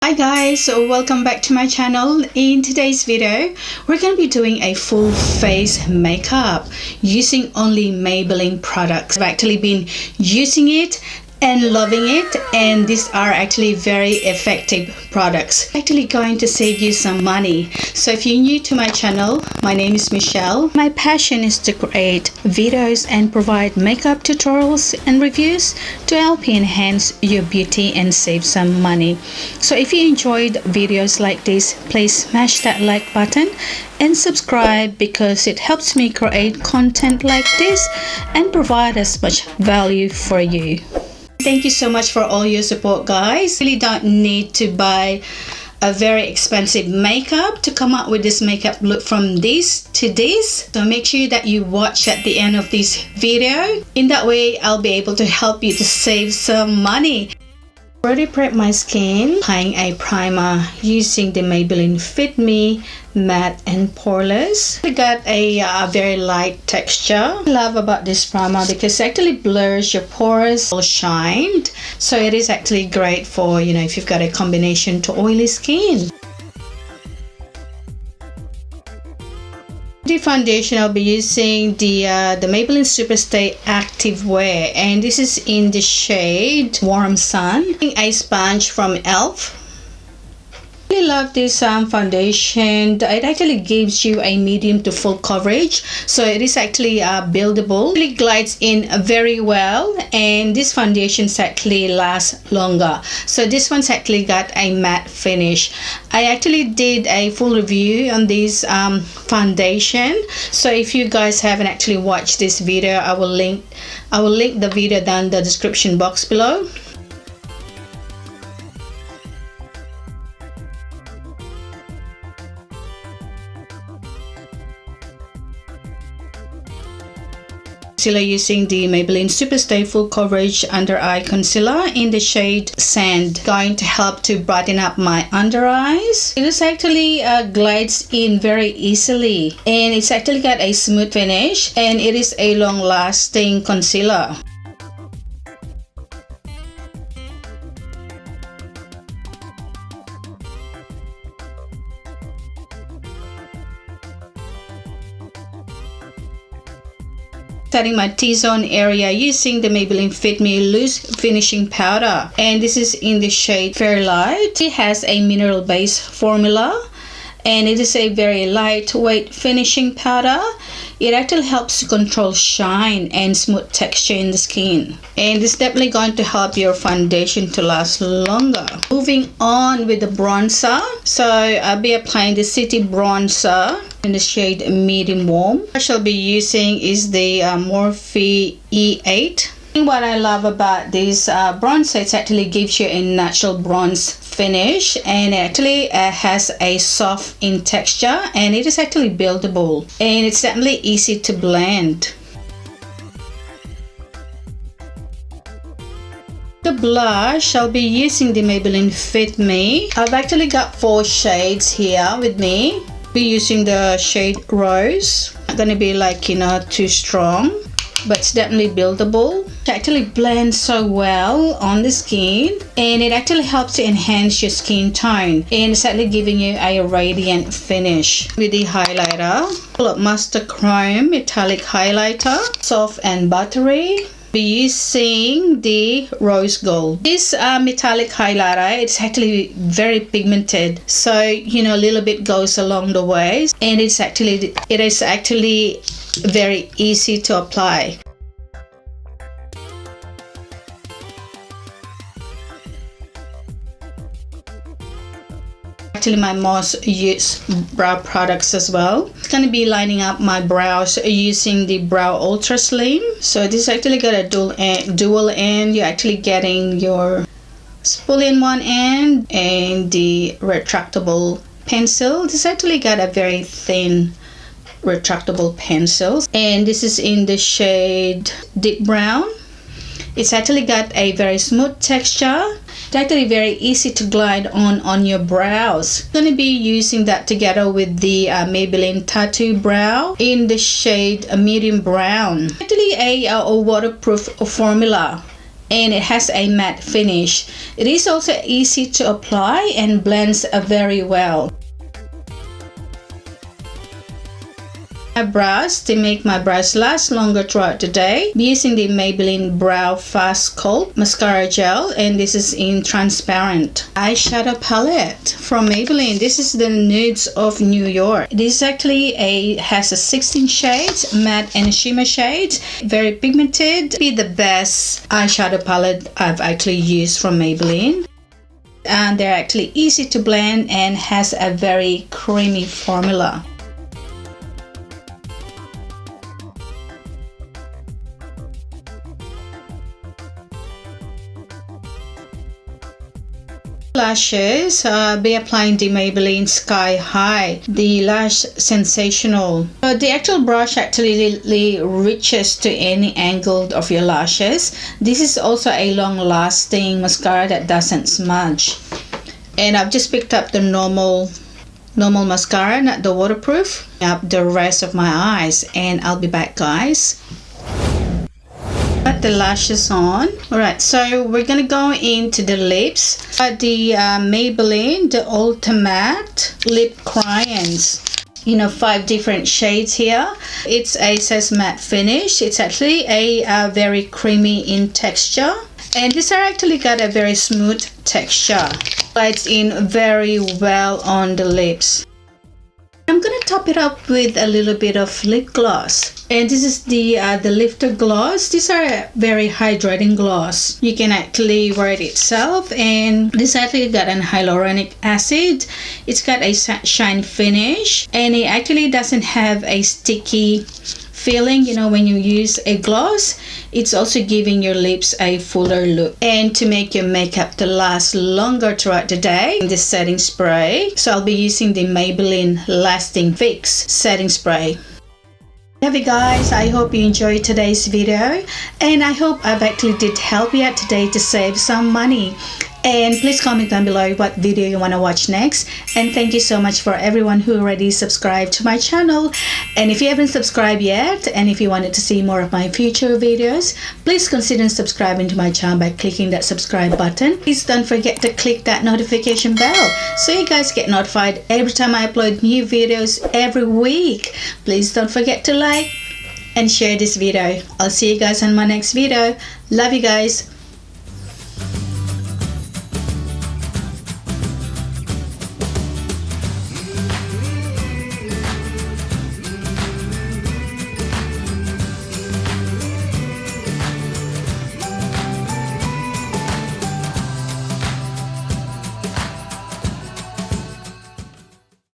Hi guys, so welcome back to my channel. In today's video, we're going to be doing a full face makeup using only Maybelline products. I've actually been using it and loving it, and these are actually very effective products. Actually going to save you some money. So if you're new to my channel, my name is Michelle. My passion is to create videos and provide makeup tutorials and reviews to help you enhance your beauty and save some money. So if you enjoyed videos like this, please smash that like button and subscribe because it helps me create content like this and provide as much value for you. Thank you so much for all your support, guys. You really don't need to buy a very expensive makeup to come up with this makeup look from this to this. So make sure that you watch at the end of this video. In that way, I'll be able to help you to save some money. Already prepped my skin, applying a primer using the Maybelline Fit Me Matte and Poreless. I got a very light texture. I love about this primer because it actually blurs your pores all shined. So it is actually great for, if you've got a combination to oily skin. The foundation, I'll be using the Maybelline Superstay Active Wear, and this is in the shade Warm Sun. A sponge from e.l.f. I really love this foundation. It actually gives you a medium to full coverage, so it is actually buildable. It really glides in very well, and this foundations actually lasts longer. So this one's actually got a matte finish. I actually did a full review on this foundation, so if you guys haven't actually watched this video, I will link the video down in the description box below. Concealer using the Maybelline Superstay Full Coverage Under Eye Concealer in the shade Sand. Going to help to brighten up my under eyes. It is actually glides in very easily, and it's actually got a smooth finish, and it is a long-lasting concealer. Setting my T-zone area using the Maybelline Fit Me Loose Finishing Powder, and this is in the shade Fair Light. It has a mineral base formula, and it is a very lightweight finishing powder. It actually helps to control shine and smooth texture in the skin, and it's definitely going to help your foundation to last longer. Moving on with the bronzer, so I'll be applying the City Bronzer in the shade Medium Warm. I shall be using is the Morphe E8. What I love about this bronzer, it actually gives you a natural bronze finish, and it actually has a soft in texture, and it is actually buildable, and it's definitely easy to blend. The blush, I'll be using the Maybelline Fit Me. I've actually got 4 shades here with me. Be using the shade Rose. Not gonna be like too strong, but it's definitely buildable. It actually blends so well on the skin, and it actually helps to enhance your skin tone, and it's actually giving you a radiant finish. With the highlighter, Master Chrome Metallic Highlighter, soft and buttery. Be using the Rose Gold. This metallic highlighter, it's actually very pigmented, so a little bit goes along the way, and it is actually very easy to apply. Actually my most used brow products as well. It's going to be lining up my brows using the Brow Ultra Slim. So this actually got a dual end. You're actually getting your spool in one end and the retractable pencil. This actually got a very thin retractable pencil, and this is in the shade Deep Brown. It's actually got a very smooth texture. It's actually very easy to glide on your brows. I'm going to be using that together with the Maybelline Tattoo Brow in the shade Medium Brown. Actually a waterproof formula, and it has a matte finish. It is also easy to apply and blends very well. My brows, to make my brows last longer throughout the day, I'm using the Maybelline Brow Fast Sculpt Mascara Gel, and this is in transparent. Eyeshadow palette from Maybelline. This is the Nudes of New York. This actually has a 16 shades, matte and shimmer shades. Very pigmented. Be the best eyeshadow palette I've actually used from Maybelline. And they're actually easy to blend and has a very creamy formula. Lashes, be applying the Maybelline Sky High, the Lash Sensational. The actual brush actually reaches to any angle of your lashes. This is also a long-lasting mascara that doesn't smudge. And I've just picked up the normal mascara, not the waterproof. Up the rest of my eyes, and I'll be back, guys. Put the lashes on. Alright, so we're gonna go into the lips. The Maybelline, the Ultimate Lip Crayons. 5 different shades here. It says matte finish. It's actually a very creamy in texture. And these are actually got a very smooth texture. Glides in very well on the lips. I'm gonna top it up with a little bit of lip gloss. And this is the lifter gloss. These are very hydrating gloss. You can actually wear it itself, and this actually got an hyaluronic acid. It's got a shine finish, and it actually doesn't have a sticky feeling when you use a gloss. It's also giving your lips a fuller look, and to make your makeup to last longer throughout the day, this setting spray. So I'll be using the Maybelline Lasting Fix setting spray. Hey guys, I hope you enjoyed today's video, and I hope I've actually did help you out today to save some money. And please comment down below what video you want to watch next. And thank you so much for everyone who already subscribed to my channel. And if you haven't subscribed yet, and if you wanted to see more of my future videos, please consider subscribing to my channel by clicking that subscribe button. Please don't forget to click that notification bell so you guys get notified every time I upload new videos every week. Please don't forget to like and share this video. I'll see you guys on my next video. Love you guys.